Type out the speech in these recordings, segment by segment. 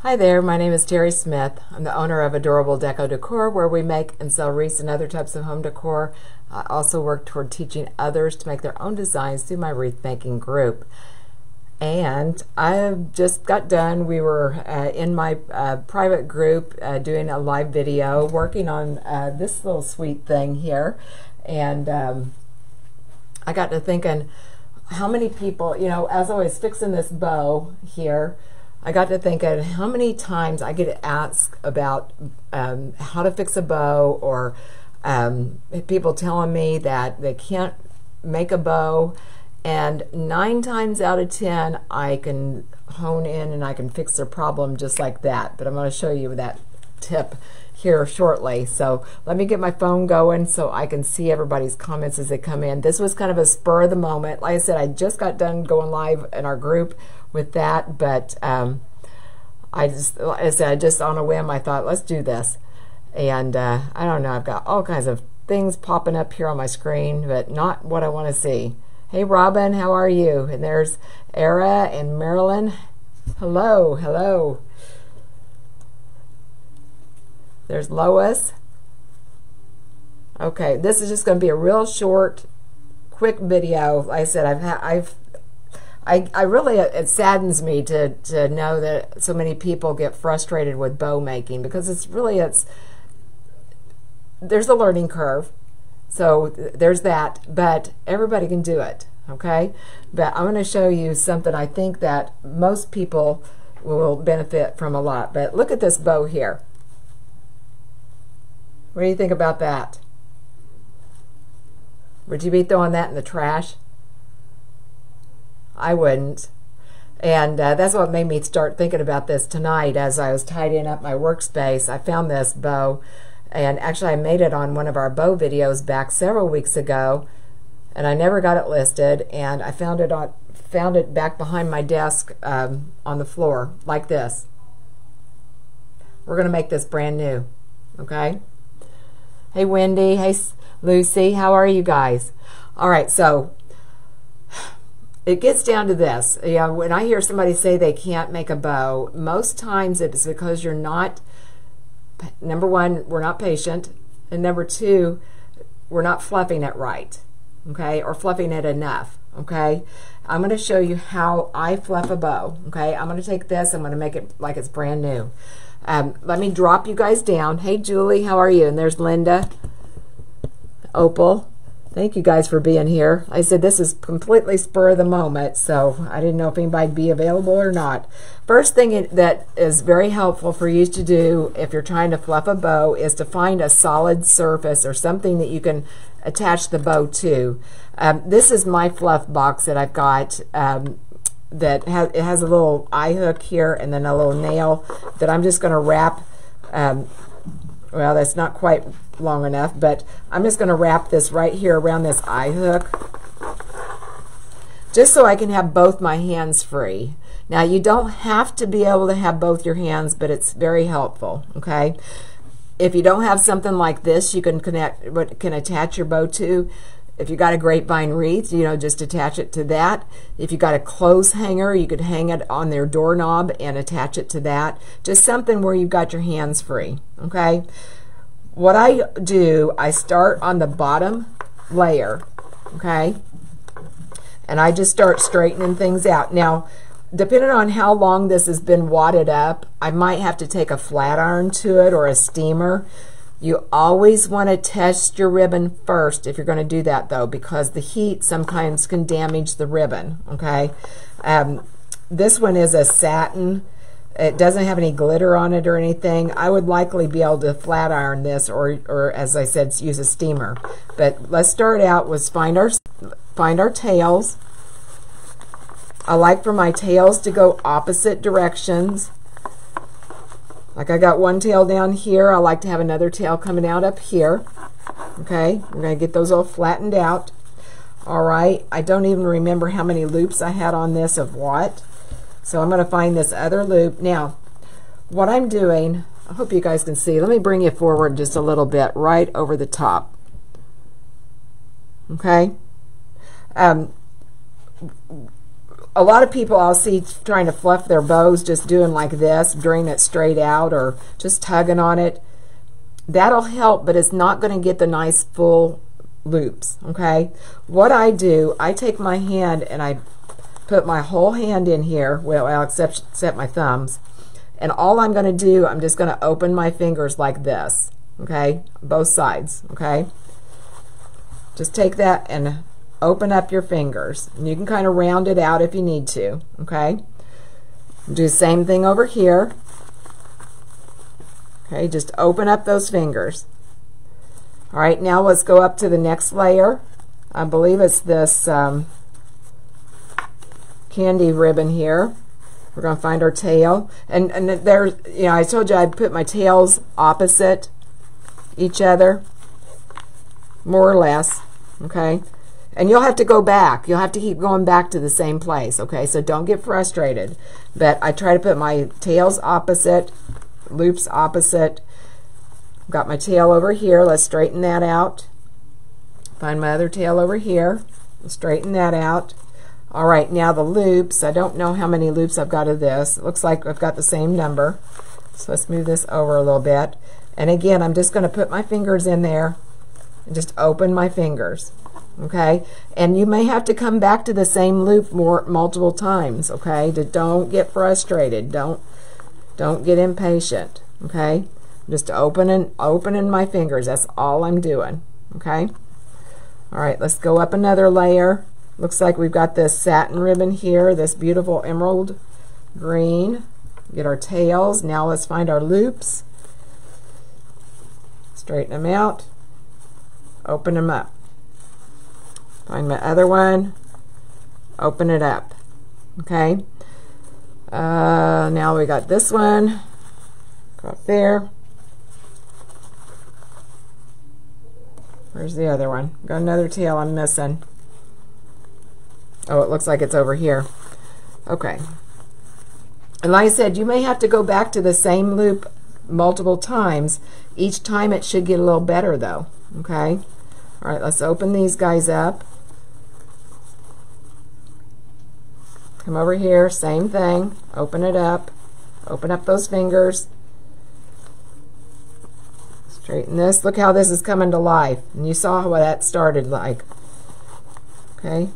Hi there, my name is Terry Smith. I'm the owner of Adorable Deco Decor, where we make and sell wreaths and other types of home decor. I also work toward teaching others to make their own designs through my wreath making group. And I just got done. We were in my private group doing a live video working on this little sweet thing here. And I got to thinking, how many people, you know, as I was fixing this bow here, I got to thinking how many times I get asked about how to fix a bow, or people telling me that they can't make a bow, and 9 times out of 10 I can hone in and I can fix their problem just like that. But I'm going to show you that tip here shortly. So let me get my phone going so I can see everybody's comments as they come in. This was kind of a spur of the moment. Like I said, I just got done going live in our group with that, but I said, just on a whim, I thought, let's do this. And I don't know, I've got all kinds of things popping up here on my screen, but not what I want to see. Hey Robin, how are you? And there's Era and Marilyn. Hello, hello. There's Lois. Okay, this is just going to be a real short, quick video. Like I said, I really, it saddens me to know that so many people get frustrated with bow making, because there's a learning curve. So there's that, but everybody can do it, okay? But I'm going to show you something I think that most people will benefit from a lot. But look at this bow here. What do you think about that? Would you be throwing that in the trash? I wouldn't. And that's what made me start thinking about this tonight. As I was tidying up my workspace, I found this bow, and actually I made it on one of our bow videos back several weeks ago, and I never got it listed, and I found it back behind my desk on the floor like this. We're going to make this brand new, okay? Hey Wendy, hey Lucy, how are you guys? All right, so it gets down to this. You know, when I hear somebody say they can't make a bow, most times it's because you're not, number one, we're not patient, and number two, we're not fluffing it right, okay, or fluffing it enough, okay? I'm going to show you how I fluff a bow, okay? I'm going to take this, I'm going to make it like it's brand new. Let me drop you guys down. Hey Julie, how are you? And there's Linda, Opal. Thank you guys for being here. I said this is completely spur of the moment, so I didn't know if anybody'd be available or not. First thing that is very helpful for you to do if you're trying to fluff a bow is to find a solid surface or something that you can attach the bow to. This is my fluff box that I've got. It has a little eye hook here and then a little nail that I'm just going to wrap. Well, that's not quite long enough, but I'm just going to wrap this right here around this eye hook, just so I can have both my hands free. Now, you don't have to be able to have both your hands, but it's very helpful, okay? If you don't have something like this, you can attach your bow to. If you got a grapevine wreath, you know, just attach it to that. If you got a clothes hanger, you could hang it on their doorknob and attach it to that. Just something where you've got your hands free, okay? What I do, I start on the bottom layer, okay? And I just start straightening things out. Now, depending on how long this has been wadded up, I might have to take a flat iron to it or a steamer. You always want to test your ribbon first if you're going to do that, though, because the heat sometimes can damage the ribbon, okay? This one is a satin. It doesn't have any glitter on it or anything. I would likely be able to flat iron this, or as I said, use a steamer. But let's start out with find our tails. I like for my tails to go opposite directions. Like I got one tail down here, I like to have another tail coming out up here. Okay, we're going to get those all flattened out. All right, I don't even remember how many loops I had on this of what. So I'm going to find this other loop. Now, what I'm doing, I hope you guys can see. Let me bring you forward just a little bit, right over the top. Okay. a lot of people I'll see trying to fluff their bows just doing like this, drawing it straight out or just tugging on it. That'll help, but it's not going to get the nice full loops, okay? What I do, I take my hand and I put my whole hand in here, well, except my thumbs, and all I'm going to do, I'm just going to open my fingers like this, okay? Both sides, okay? Just take that and open up your fingers. And you can kind of round it out if you need to, okay? Do the same thing over here. Okay, just open up those fingers. All right, now let's go up to the next layer. I believe it's this candy ribbon here. We're going to find our tail. And there's, you know, I told you I'd put my tails opposite each other, more or less, okay? And you'll have to go back. You'll have to keep going back to the same place, okay? So don't get frustrated. But I try to put my tails opposite, loops opposite. Got my tail over here. Let's straighten that out. Find my other tail over here. Straighten that out. All right, now the loops. I don't know how many loops I've got of this. It looks like I've got the same number. So let's move this over a little bit. And again, I'm just going to put my fingers in there and just open my fingers. Okay, and you may have to come back to the same loop multiple times. Okay, don't get frustrated. Don't get impatient. Okay, just opening my fingers. That's all I'm doing. Okay. All right, let's go up another layer. Looks like we've got this satin ribbon here, this beautiful emerald green. Get our tails. Now let's find our loops. Straighten them out. Open them up. Find my other one. Open it up. Okay. Now we got this one. Go up there. Where's the other one? Got another tail I'm missing. Oh, it looks like it's over here. Okay. And like I said, you may have to go back to the same loop multiple times. Each time it should get a little better though. Okay. All right, let's open these guys up. Come over here, same thing. Open it up. Open up those fingers. Straighten this. Look how this is coming to life. And you saw what that started like. Okay.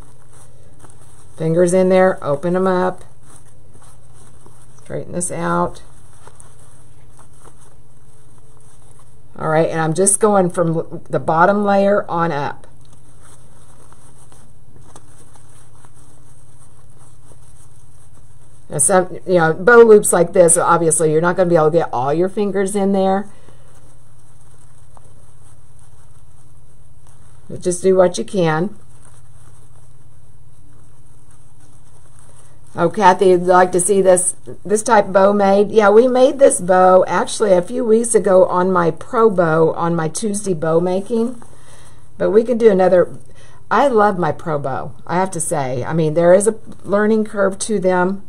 Fingers in there. Open them up. Straighten this out. All right, and I'm just going from the bottom layer on up. Now some, you know, bow loops like this, obviously you're not going to be able to get all your fingers in there. But just do what you can. Oh, Kathy, you'd like to see this type of bow made? Yeah, we made this bow actually a few weeks ago on my pro bow, on my Tuesday bow making. But we could do another. I love my pro bow, I have to say. I mean, there is a learning curve to them,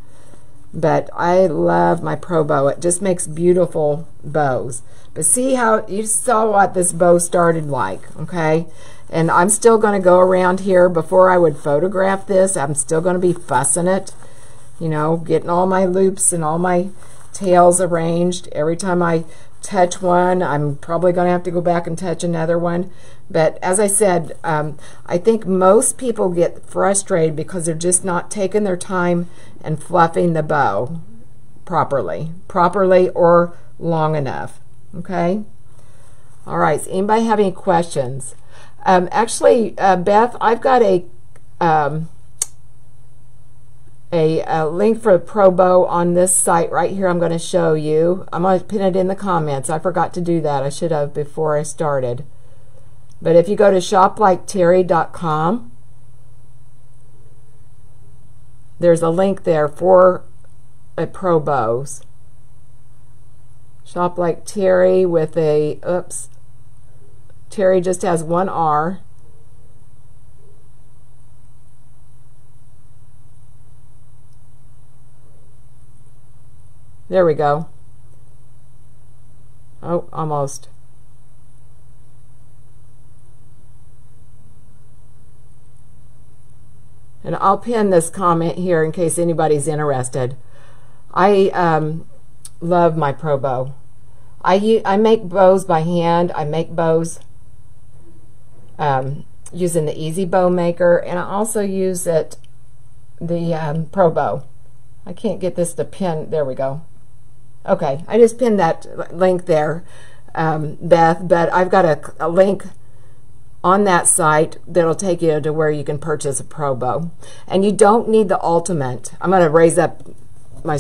but I love my pro bow. It just makes beautiful bows. But see how you saw what this bow started like, okay? And I'm still going to go around here. Before I would photograph this, I'm still going to be fussing it. You know, getting all my loops and all my tails arranged. Every time I touch one, I'm probably going to have to go back and touch another one. But as I said, I think most people get frustrated because they're just not taking their time and fluffing the bow properly or long enough. Okay? All right, so anybody have any questions? Actually, Beth, I've got a link for a pro bow on this site right here. I'm going to show you. I'm going to pin it in the comments. I forgot to do that. I should have before I started. But if you go to shopliketeri.com, there's a link there for a pro bows. Shop Like Teri with a, oops, Teri just has one R. There we go. Oh, almost. And I'll pin this comment here in case anybody's interested. I love my Pro Bow. I make bows by hand. I make bows using the Easy Bow Maker, and I also use the Pro Bow. I can't get this to pin. There we go. Okay, I just pinned that link there, Beth, but I've got a link on that site that'll take you to where you can purchase a Pro Bow. And you don't need the Ultimate. I'm going to raise up my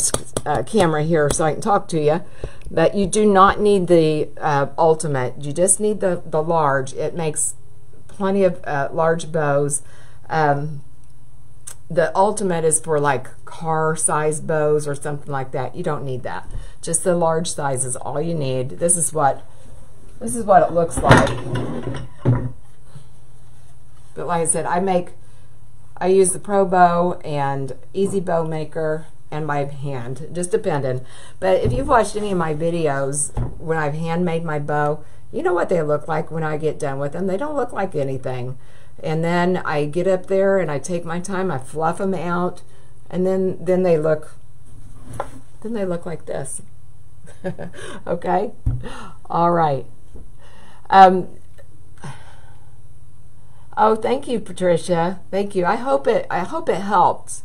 camera here so I can talk to you, but you do not need the Ultimate. You just need the large. It makes plenty of large bows. The Ultimate is for like car size bows or something like that. You don't need that. Just the large size is all you need. This is what it looks like. But like I said, I use the Pro Bow and Easy Bow Maker and my hand, just depending. But if you've watched any of my videos when I've handmade my bow, you know what they look like when I get done with them. They don't look like anything. And then I get up there and I take my time, I fluff them out, and then they look like this. Okay? All right. Oh, thank you, Patricia. Thank you. I hope it helps.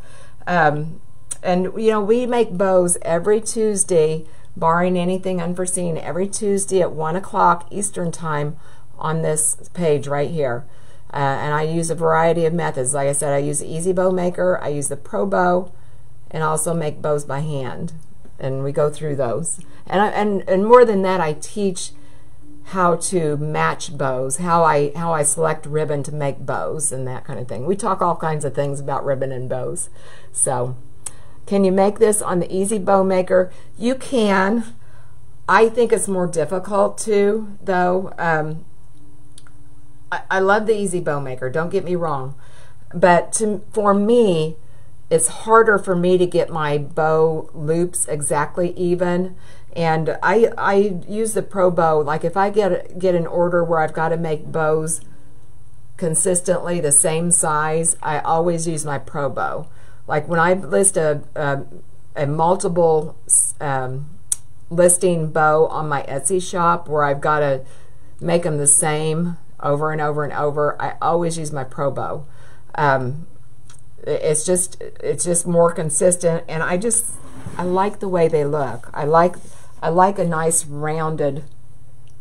And you know, we make bows every Tuesday, barring anything unforeseen, every Tuesday at 1 o'clock Eastern Time on this page right here. And I use a variety of methods. Like I said, I use the Easy Bow Maker, I use the Pro Bow, and I also make bows by hand. And we go through those. And more than that, I teach how to match bows, how I select ribbon to make bows and that kind of thing. We talk all kinds of things about ribbon and bows. So, can you make this on the Easy Bow Maker? You can. I think it's more difficult too, though. I love the Easy Bow Maker, don't get me wrong. But for me, it's harder for me to get my bow loops exactly even. And I use the Pro Bow. Like if I get an order where I've got to make bows consistently the same size, I always use my Pro Bow. Like when I list a multiple listing bow on my Etsy shop where I've got to make them the same over and over and over, I always use my Pro Bow. It's just more consistent, and I like the way they look. I like a nice rounded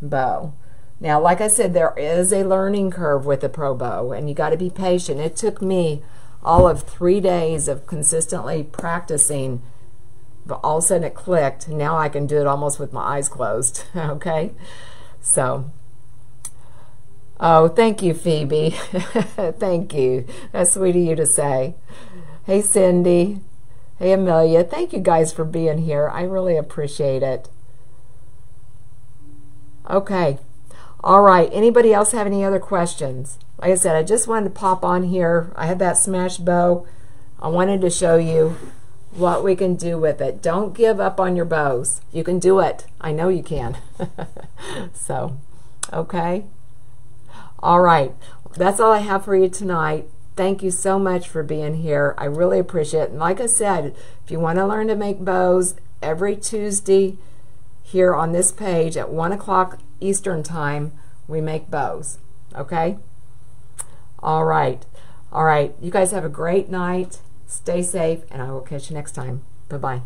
bow. Now, like I said, there is a learning curve with the Pro Bow, and you got to be patient. It took me all of 3 days of consistently practicing, but all of a sudden it clicked. Now I can do it almost with my eyes closed. Okay, so. Oh, thank you, Phoebe. Thank you. That's sweet of you to say. Hey, Cindy. Hey, Amelia. Thank you guys for being here. I really appreciate it. Okay. All right. Anybody else have any other questions? Like I said, I just wanted to pop on here. I had that smash bow. I wanted to show you what we can do with it. Don't give up on your bows. You can do it. I know you can. So, okay. All right, that's all I have for you tonight. Thank you so much for being here. I really appreciate it. And like I said, if you want to learn to make bows, every Tuesday here on this page at 1 o'clock Eastern Time, we make bows. Okay? All right. All right. You guys have a great night. Stay safe, and I will catch you next time. Bye-bye.